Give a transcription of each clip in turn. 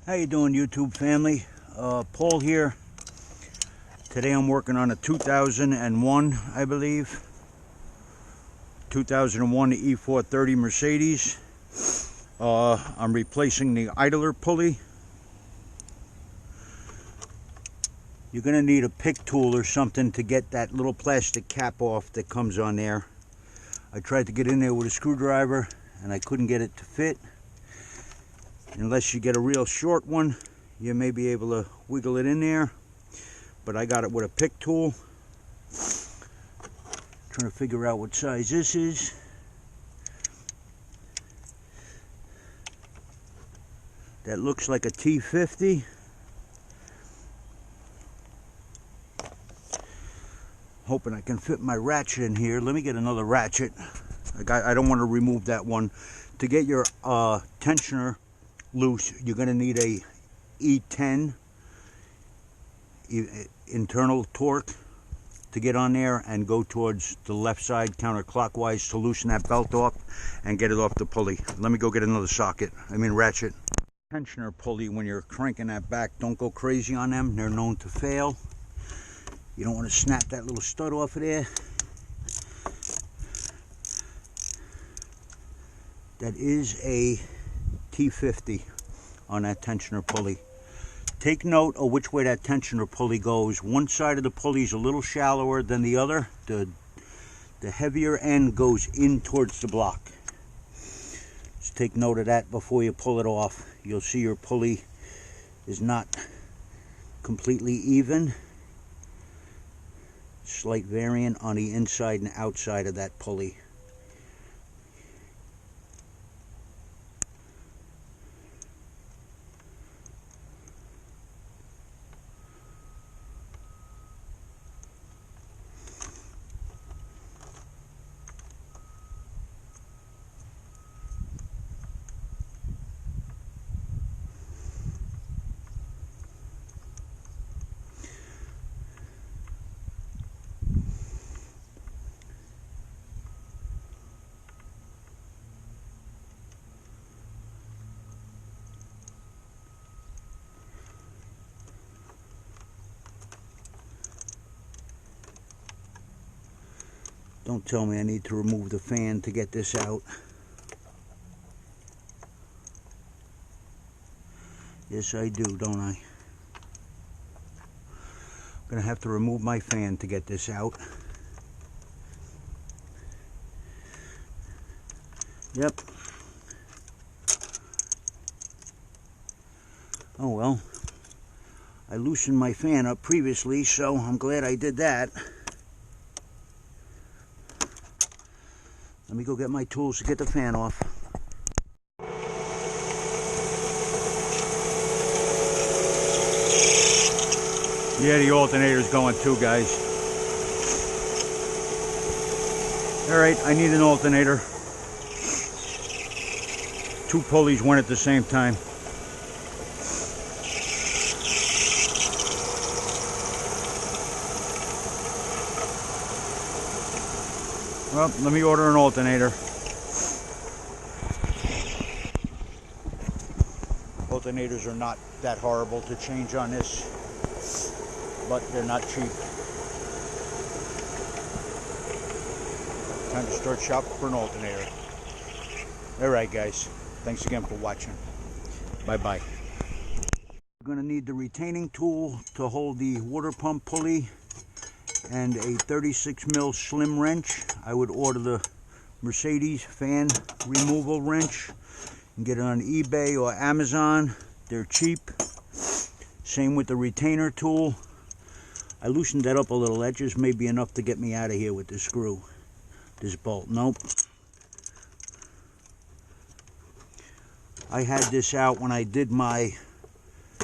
How you doing, YouTube family? Paul here. Today I'm working on a 2001, I believe. 2001 E430 Mercedes. I'm replacing the idler pulley. You're going to need a pick tool or something to get that little plastic cap off that comes on there. I tried to get in there with a screwdriver and I couldn't get it to fit. Unless you get a real short one, you may be able to wiggle it in there. But I got it with a pick tool. Trying to figure out what size this is. That looks like a T50. Hoping I can fit my ratchet in here. Let me get another ratchet. I don't want to remove that one. To get your tensioner loose, you're going to need a E10 internal torque to get on there and go towards the left side counterclockwise to loosen that belt off and get it off the pulley. Let me go get another ratchet. Tensioner pulley, when you're cranking that back, don't go crazy on them. They're known to fail. You don't want to snap that little stud off of there. That is a T50 on that tensioner pulley. Take note of which way that tensioner pulley goes. One side of the pulley is a little shallower than the other. The heavier end goes in towards the block. Just take note of that before you pull it off. You'll see your pulley is not completely even. Slight variant on the inside and outside of that pulley. Don't tell me I need to remove the fan to get this out. Yes, I do, don't I? I'm going to have to remove my fan to get this out. Yep. Oh well. I loosened my fan up previously, so I'm glad I did that. Let me go get my tools to get the fan off. Yeah, the alternator's going too, guys. Alright, I need an alternator. Two pulleys went at the same time. Well, let me order an alternator. Alternators are not that horrible to change on this, but they're not cheap. Time to start shopping for an alternator. Alright guys, thanks again for watching. Bye-bye. You're going to need the retaining tool to hold the water pump pulley and a 36mm slim wrench. I would order the Mercedes fan removal wrench and get it on eBay or Amazon. They're cheap. Same with the retainer tool. I loosened that up a little. That just may be enough to get me out of here with this screw. This bolt. Nope. I had this out when I did my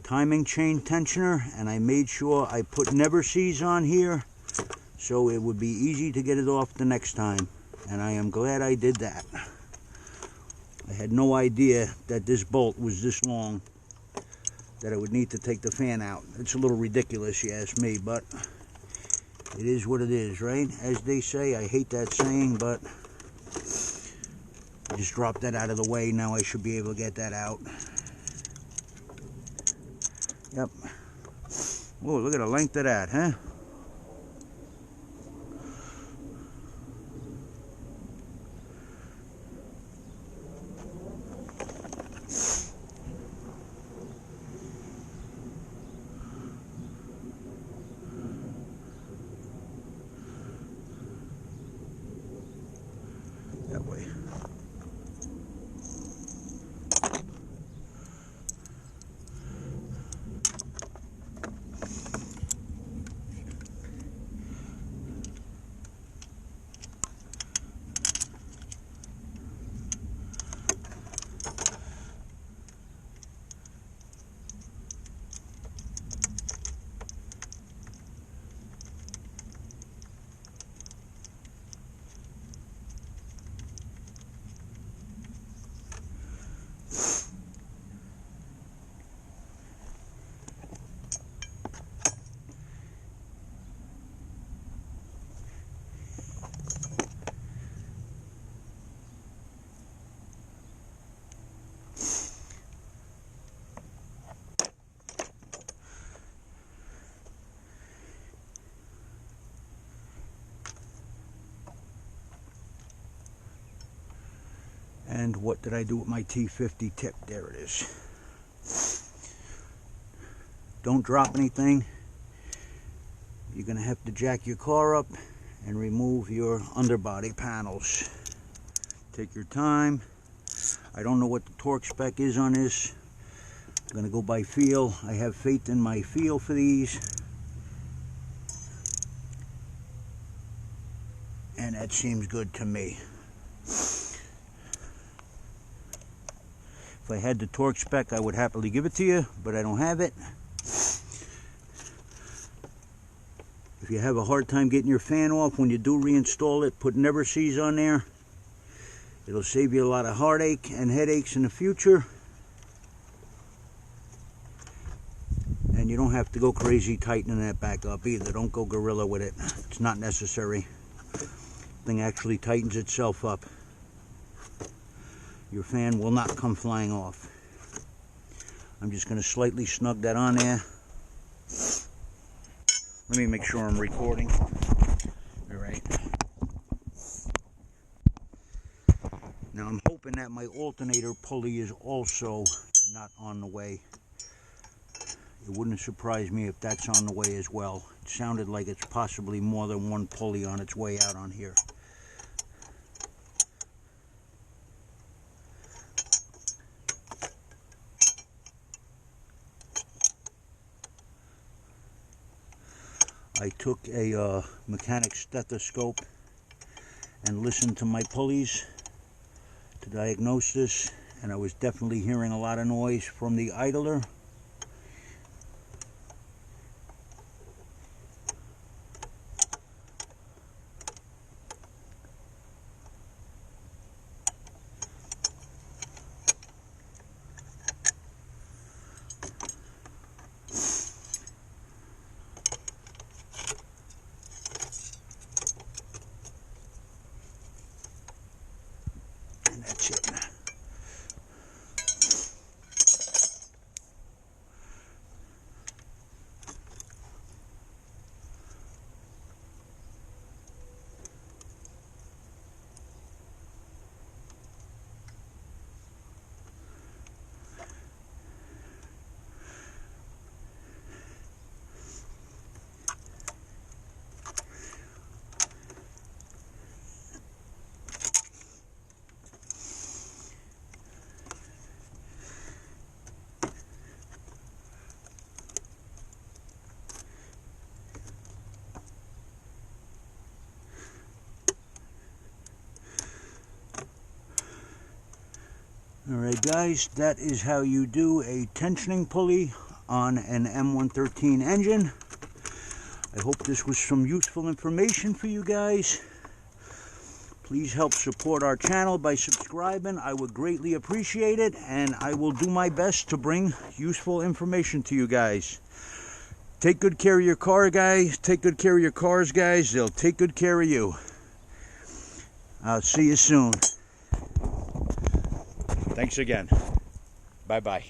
timing chain tensioner, and I made sure I put never seize on here so it would be easy to get it off the next time, and I am glad I did that. I had no idea that this bolt was this long, that I would need to take the fan out. It's a little ridiculous, you ask me, but it is what it is, right? As they say. I hate that saying, but I just dropped that out of the way. Now I should be able to get that out. Yep. Oh, look at the length of that, huh? That way. And what did I do with my T50 tip? There it is. Don't drop anything. You're going to have to jack your car up and remove your underbody panels. Take your time. I don't know what the torque spec is on this. I'm going to go by feel. I have faith in my feel for these. And that seems good to me. If I had the torque spec, I would happily give it to you, but I don't have it. If you have a hard time getting your fan off when you do reinstall it, put Never Seas on there. It'll save you a lot of heartache and headaches in the future. And you don't have to go crazy tightening that back up either. Don't go gorilla with it. It's not necessary. The thing actually tightens itself up. Your fan will not come flying off. I'm just going to slightly snug that on there. Let me make sure I'm recording. All right. Now I'm hoping that my alternator pulley is also not on the way. It wouldn't surprise me if that's on the way as well. It sounded like it's possibly more than one pulley on its way out on here. I took a mechanic stethoscope and listened to my pulleys to diagnose this, and I was definitely hearing a lot of noise from the idler. That's it. Alright guys, that is how you do a tensioning pulley on an M113 engine. I hope this was some useful information for you guys. Please help support our channel by subscribing. I would greatly appreciate it, and I will do my best to bring useful information to you guys. Take good care of your car, guys. Take good care of your cars, guys. They'll take good care of you. I'll see you soon. Thanks again. Bye-bye.